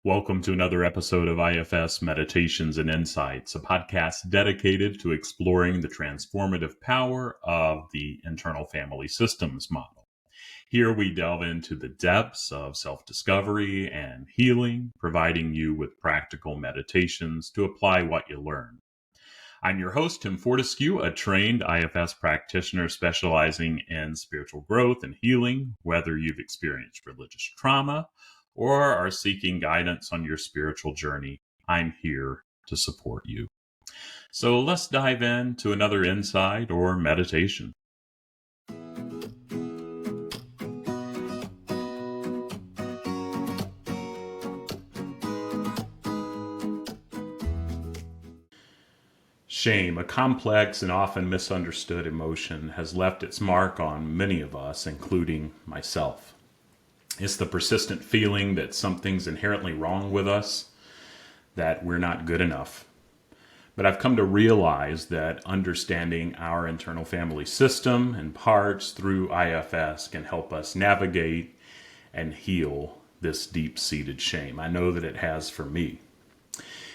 Welcome to another episode of IFS Meditations and Insights, a podcast dedicated to exploring the transformative power of the internal family systems model. Here we delve into the depths of self-discovery and healing, providing you with practical meditations to apply what you learn. I'm your host, Tim Fortescue, a trained IFS practitioner specializing in spiritual growth and healing, whether you've experienced religious trauma or are seeking guidance on your spiritual journey. I'm here to support you. So let's dive into another insight or meditation. Shame, a complex and often misunderstood emotion, has left its mark on many of us, including myself. It's the persistent feeling that something's inherently wrong with us, that we're not good enough. But I've come to realize that understanding our internal family system and parts through IFS can help us navigate and heal this deep-seated shame. I know that it has for me.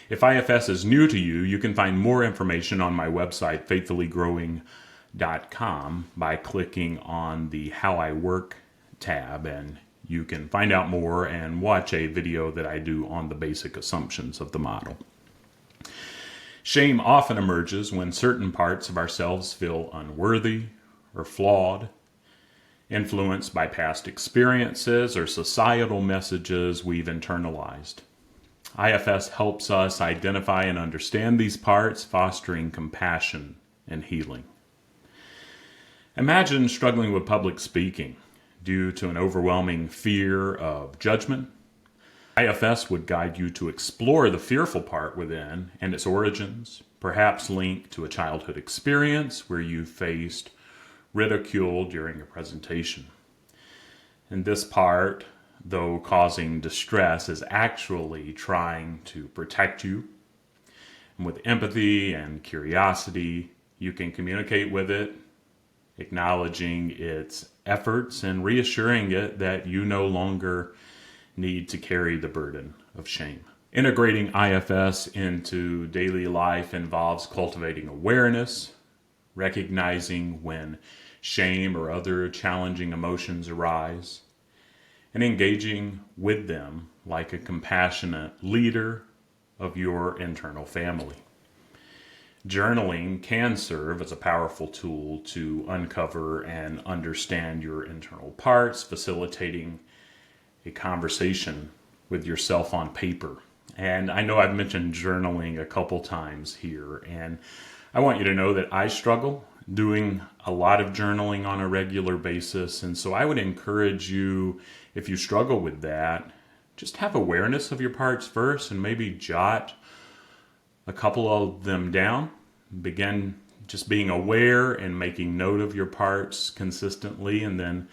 If IFS is new to you, you can find more information on my website, faithfullygrowing.com, by clicking on the How I Work tab, and you can find out more and watch a video that I do on the basic assumptions of the model. Shame often emerges when certain parts of ourselves feel unworthy or flawed, influenced by past experiences or societal messages we've internalized. IFS helps us identify and understand these parts, fostering compassion and healing. Imagine struggling with public speaking due to an overwhelming fear of judgment. IFS would guide you to explore the fearful part within and its origins, perhaps linked to a childhood experience where you faced ridicule during a presentation. And this part, though causing distress, is actually trying to protect you. And with empathy and curiosity, you can communicate with it, acknowledging its efforts and reassuring it that you no longer need to carry the burden of shame. Integrating IFS into daily life involves cultivating awareness, recognizing when shame or other challenging emotions arise, and engaging with them like a compassionate leader of your internal family. Journaling can serve as a powerful tool to uncover and understand your internal parts, facilitating a conversation with yourself on paper. And I know I've mentioned journaling a couple times here, and I want you to know that I struggle doing a lot of journaling on a regular basis. And so I would encourage you, if you struggle with that, just have awareness of your parts first and maybe jot a couple of them down. Begin just being aware and making note of your parts consistently, and then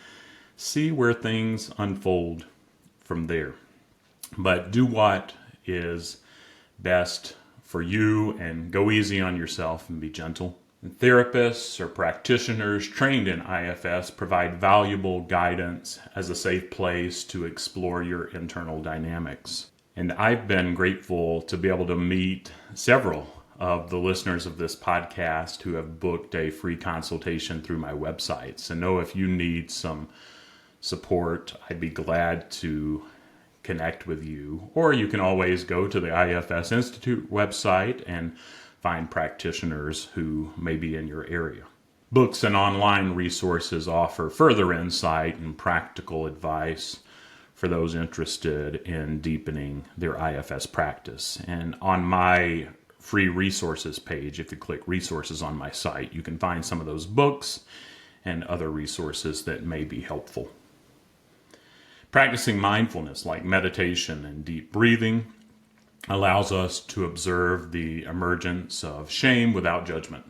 see where things unfold from there. But do what is best for you and go easy on yourself and be gentle. Therapists or practitioners trained in IFS provide valuable guidance as a safe place to explore your internal dynamics. And I've been grateful to be able to meet several of the listeners of this podcast who have booked a free consultation through my website. So know if you need some support, I'd be glad to connect with you. Or you can always go to the IFS Institute website and find practitioners who may be in your area. Books and online resources offer further insight and practical advice for those interested in deepening their IFS practice. And on my free resources page, if you click resources on my site, you can find some of those books and other resources that may be helpful. Practicing mindfulness like meditation and deep breathing allows us to observe the emergence of shame without judgment.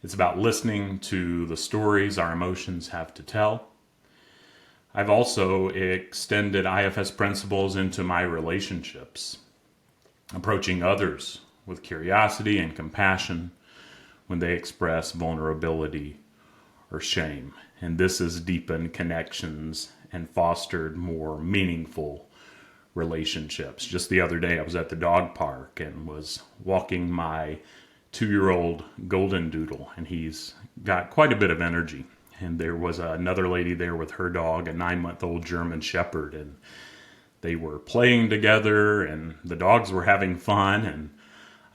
It's about listening to the stories our emotions have to tell. I've also extended IFS principles into my relationships, approaching others with curiosity and compassion when they express vulnerability or shame. And this has deepened connections and fostered more meaningful relationships. Just the other day, I was at the dog park and was walking my 2-year-old golden doodle, and he's got quite a bit of energy. And there was another lady there with her dog, a 9-month-old German Shepherd, and they were playing together, and the dogs were having fun, and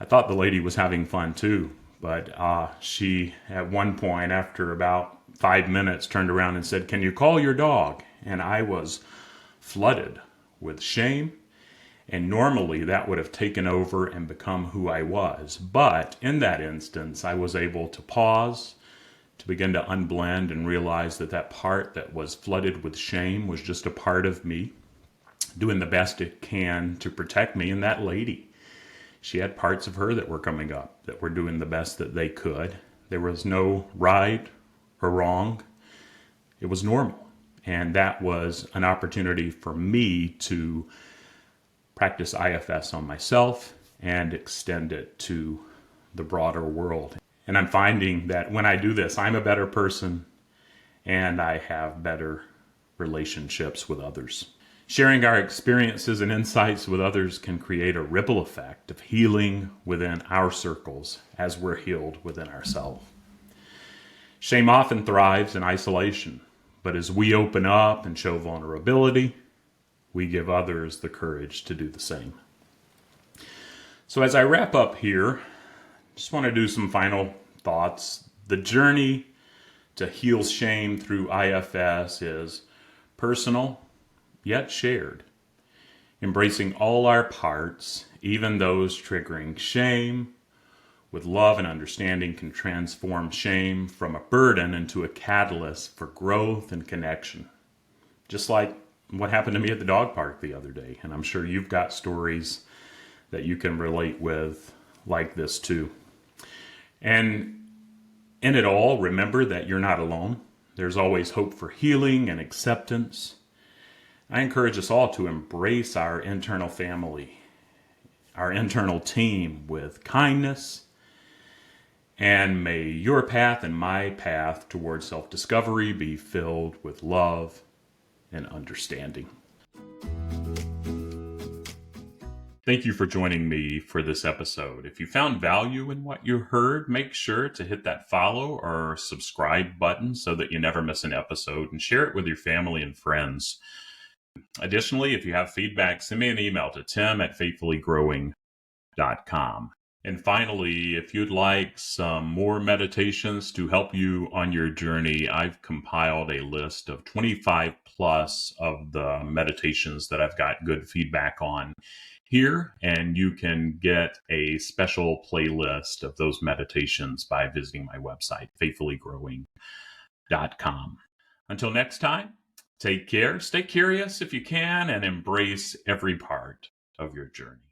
I thought the lady was having fun too. But she, at one point, after about 5 minutes, turned around and said, "Can you call your dog?" And I was flooded with shame. And normally that would have taken over and become who I was. But in that instance, I was able to pause, to begin to unblend and realize that that part that was flooded with shame was just a part of me, doing the best it can to protect me. And that lady, she had parts of her that were coming up, that were doing the best that they could. There was no right or wrong. It was normal. And that was an opportunity for me to practice IFS on myself and extend it to the broader world. And I'm finding that when I do this, I'm a better person and I have better relationships with others. Sharing our experiences and insights with others can create a ripple effect of healing within our circles as we're healed within ourselves. Shame often thrives in isolation, but as we open up and show vulnerability, we give others the courage to do the same. So as I wrap up here, just want to do some final thoughts. The journey to heal shame through IFS is personal, yet shared. Embracing all our parts, even those triggering shame, with love and understanding can transform shame from a burden into a catalyst for growth and connection. Just like what happened to me at the dog park the other day. And I'm sure you've got stories that you can relate with like this too. And in it all, remember that you're not alone. There's always hope for healing and acceptance. I encourage us all to embrace our internal family, our internal team with kindness. And may your path and my path towards self-discovery be filled with love and understanding. Thank you for joining me for this episode. If you found value in what you heard, make sure to hit that follow or subscribe button so that you never miss an episode, and share it with your family and friends. Additionally, if you have feedback, send me an email to tim@faithfullygrowing.com. And finally, if you'd like some more meditations to help you on your journey, I've compiled a list of 25 plus of the meditations that I've got good feedback on here, and you can get a special playlist of those meditations by visiting my website, faithfullygrowing.com. Until next time, take care, stay curious if you can, and embrace every part of your journey.